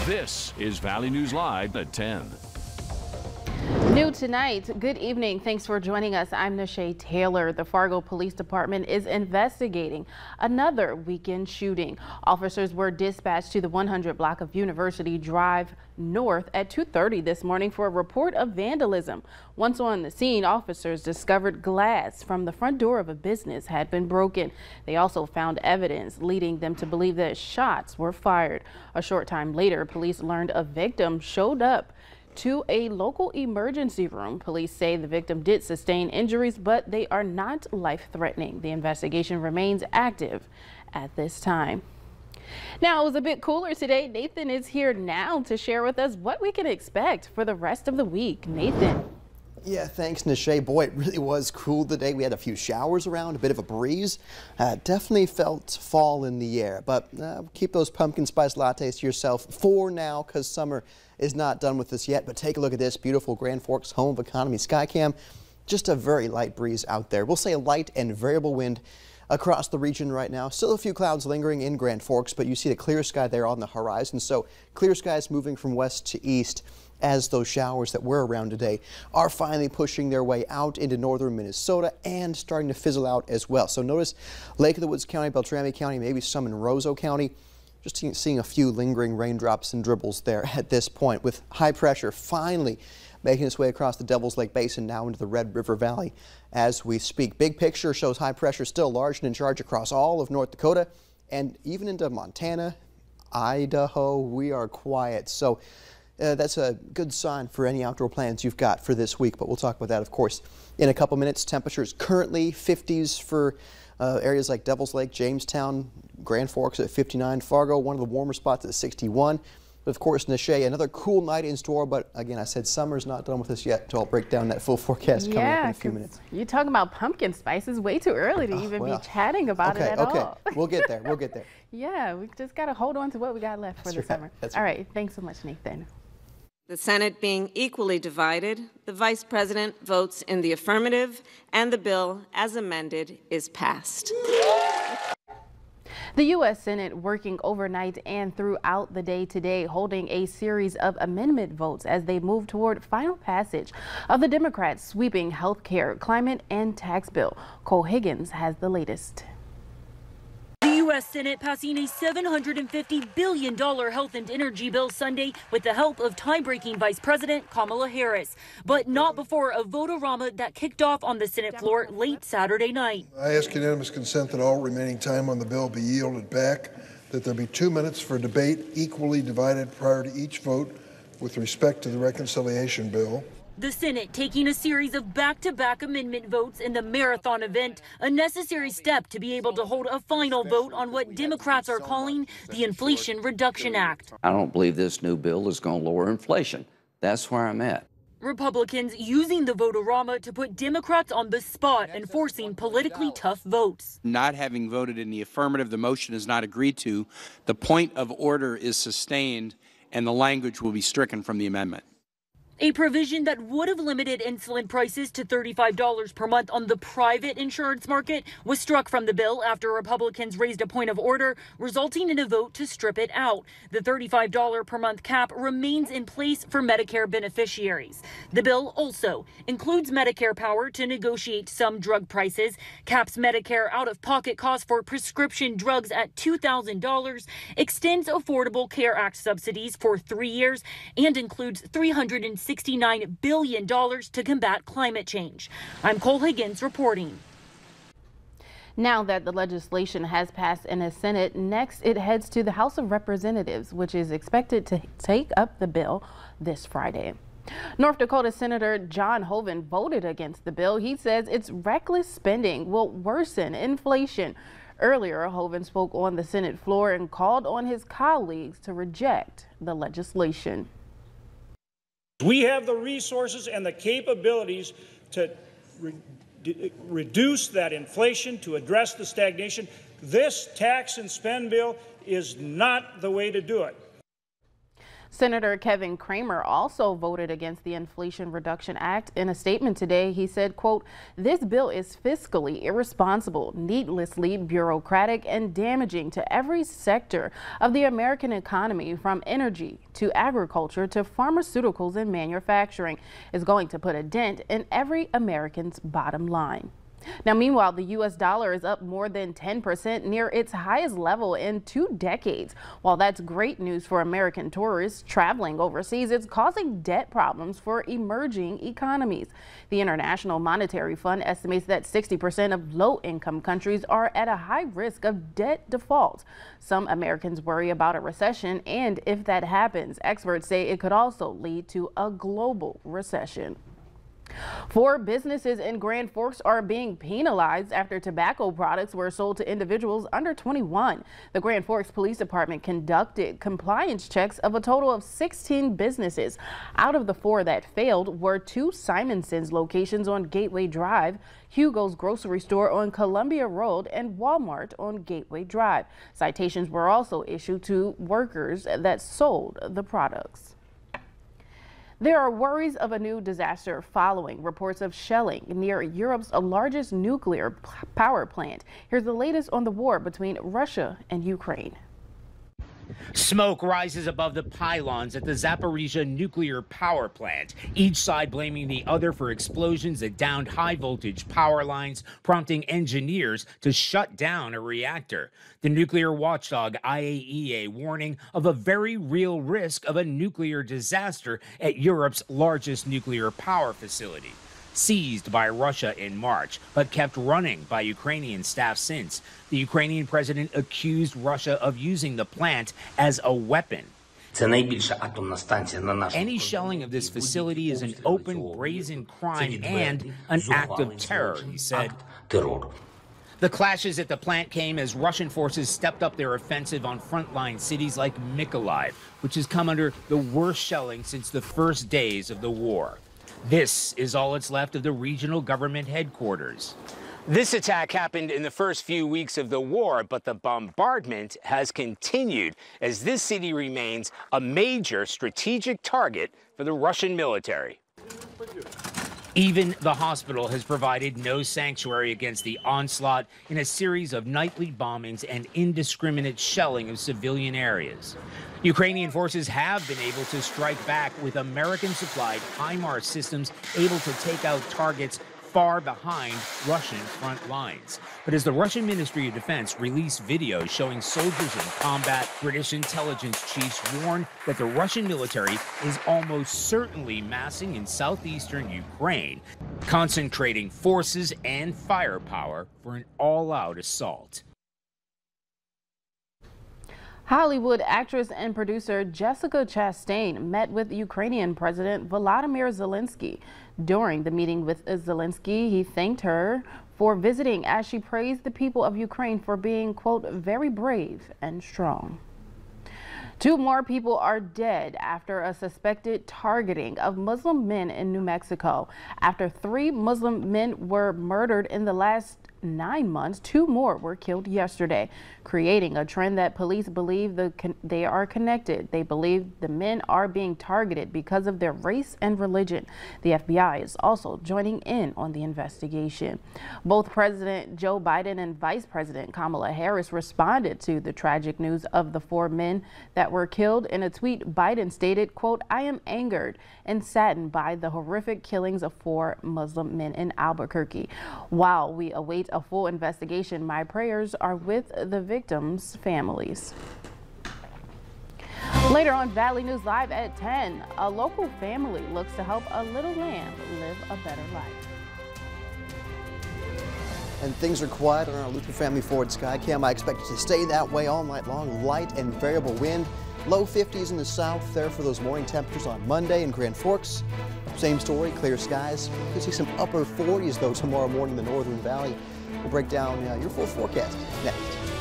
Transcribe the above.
This is Valley News Live at 10. New tonight. Good evening. Thanks for joining us. I'm Nashay Taylor. The Fargo Police Department is investigating another weekend shooting. Officers were dispatched to the 100 block of University Drive North at 2:30 this morning for a report of vandalism. Once on the scene, officers discovered glass from the front door of a business had been broken. They also found evidence leading them to believe that shots were fired. A short time later, police learned a victim showed up to a local emergency room. Police say the victim did sustain injuries, but they are not life-threatening. The investigation remains active at this time. Now, it was a bit cooler today. Nathan is here now to share with us what we can expect for the rest of the week. Nathan. Yeah, thanks, Nashay. Boy, it really was cool today. We had a few showers around, a bit of a breeze. Definitely felt fall in the air, but keep those pumpkin spice lattes to yourself for now because summer is not done with us yet. But take a look at this beautiful Grand Forks home of economy Skycam. Just a very light breeze out there. We'll say a light and variable wind across the region right now. Still a few clouds lingering in Grand Forks, but you see the clear sky there on the horizon. So clear skies moving from west to east as those showers that were around today are finally pushing their way out into northern Minnesota and starting to fizzle out as well. So notice Lake of the Woods County, Beltrami County, maybe some in Roseau County. Just seeing a few lingering raindrops and dribbles there at this point, with high pressure finally making its way across the Devil's Lake Basin now into the Red River Valley as we speak. Big picture shows high pressure still large and in charge across all of North Dakota and even into Montana, Idaho. We are quiet. So that's a good sign for any outdoor plans you've got for this week, but we'll talk about that, of course, in a couple minutes. Temperatures currently 50s for areas like Devil's Lake, Jamestown, Grand Forks at 59, Fargo, one of the warmer spots at 61. But of course, Nashay, another cool night in store, but again, I said summer's not done with us yet, so I'll break down that full forecast coming up in a few minutes. You're talking about pumpkin spice. It's way too early to even be chatting about it at all. We'll get there. We'll get there. Yeah, we just got to hold on to what we got left for the summer. All right. Thanks so much, Nathan. The Senate being equally divided, the Vice President votes in the affirmative, and the bill, as amended, is passed. The U.S. Senate working overnight and throughout the day today, holding a series of amendment votes as they move toward final passage of the Democrats' sweeping health care, climate, and tax bill. Cole Higgins has the latest. The U.S. Senate passing a $750 billion health and energy bill Sunday with the help of tie-breaking Vice President Kamala Harris, but not before a vote-a-rama that kicked off on the Senate floor late Saturday night. I ask unanimous consent that all remaining time on the bill be yielded back, that there be 2 minutes for debate equally divided prior to each vote with respect to the reconciliation bill. The Senate taking a series of back-to-back amendment votes in the marathon event, a necessary step to be able to hold a final vote on what Democrats are calling the Inflation Reduction Act. I don't believe this new bill is going to lower inflation. That's where I'm at. Republicans using the vote-a-rama to put Democrats on the spot and forcing politically tough votes. Not having voted in the affirmative, the motion is not agreed to. The point of order is sustained, and the language will be stricken from the amendment. A provision that would have limited insulin prices to $35 per month on the private insurance market was struck from the bill after Republicans raised a point of order, resulting in a vote to strip it out. The $35 per month cap remains in place for Medicare beneficiaries. The bill also includes Medicare power to negotiate some drug prices, caps Medicare out-of-pocket costs for prescription drugs at $2,000, extends Affordable Care Act subsidies for 3 years, and includes $369 billion to combat climate change. I'm Cole Higgins reporting. Now that the legislation has passed in the Senate, next it heads to the House of Representatives, which is expected to take up the bill this Friday. North Dakota Senator John Hoeven voted against the bill. He says its reckless spending will worsen inflation. Earlier, Hoeven spoke on the Senate floor and called on his colleagues to reject the legislation. We have the resources and the capabilities to reduce that inflation, to address the stagnation. This tax and spend bill is not the way to do it. Senator Kevin Cramer also voted against the Inflation Reduction Act. In a statement today, he said, quote, "This bill is fiscally irresponsible, needlessly bureaucratic, and damaging to every sector of the American economy, from energy to agriculture to pharmaceuticals and manufacturing. It's going to put a dent in every American's bottom line." Now, meanwhile, the U.S. dollar is up more than 10%, near its highest level in 2 decades. While that's great news for American tourists traveling overseas, it's causing debt problems for emerging economies. The International Monetary Fund estimates that 60% of low-income countries are at a high risk of debt default. Some Americans worry about a recession, and if that happens, experts say it could also lead to a global recession. 4 businesses in Grand Forks are being penalized after tobacco products were sold to individuals under 21. The Grand Forks Police Department conducted compliance checks of a total of 16 businesses. Out of the 4 that failed were 2 Simonson's locations on Gateway Drive, Hugo's grocery store on Columbia Road, and Walmart on Gateway Drive. Citations were also issued to workers that sold the products. There are worries of a new disaster following reports of shelling near Europe's largest nuclear power plant. Here's the latest on the war between Russia and Ukraine. Smoke rises above the pylons at the Zaporizhzhia nuclear power plant, each side blaming the other for explosions that downed high-voltage power lines, prompting engineers to shut down a reactor. The nuclear watchdog IAEA warning of a very real risk of a nuclear disaster at Europe's largest nuclear power facility. Seized by Russia in March, but kept running by Ukrainian staff since. The Ukrainian president accused Russia of using the plant as a weapon. Any shelling of this facility is an open, brazen crime and an act of terror, he said. The clashes at the plant came as Russian forces stepped up their offensive on frontline cities like Mykolaiv, which has come under the worst shelling since the first days of the war. This is all that's left of the regional government headquarters. This attack happened in the first few weeks of the war, but the bombardment has continued as this city remains a major strategic target for the Russian military. Even the hospital has provided no sanctuary against the onslaught in a series of nightly bombings and indiscriminate shelling of civilian areas. Ukrainian forces have been able to strike back with American-supplied HIMARS systems able to take out targets far behind Russian front lines. But as the Russian Ministry of Defense released videos showing soldiers in combat, British intelligence chiefs warned that the Russian military is almost certainly massing in southeastern Ukraine, concentrating forces and firepower for an all-out assault. Hollywood actress and producer Jessica Chastain met with Ukrainian President Volodymyr Zelensky. During the meeting with Zelensky, he thanked her for visiting as she praised the people of Ukraine for being, quote, very brave and strong. 2 more people are dead after a suspected targeting of Muslim men in New Mexico. After 3 Muslim men were murdered in the last 9 months, 2 more were killed yesterday, creating a trend that police believe they are connected. They believe the men are being targeted because of their race and religion. The FBI is also joining in on the investigation. Both President Joe Biden and Vice President Kamala Harris responded to the tragic news of the 4 men that were killed. In a tweet, Biden stated, quote, "I am angered and saddened by the horrific killings of 4 Muslim men in Albuquerque. While we await a full investigation, my prayers are with the victims' families." Later on Valley News Live at 10, a local family looks to help a little lamb live a better life. And things are quiet on our Luther Family Ford Skycam. I expect it to stay that way all night long. Light and variable wind. Low 50s in the south there for those morning temperatures on Monday in Grand Forks. Same story, clear skies. You'll see some upper 40s though tomorrow morning in the Northern Valley. We'll break down your full forecast next.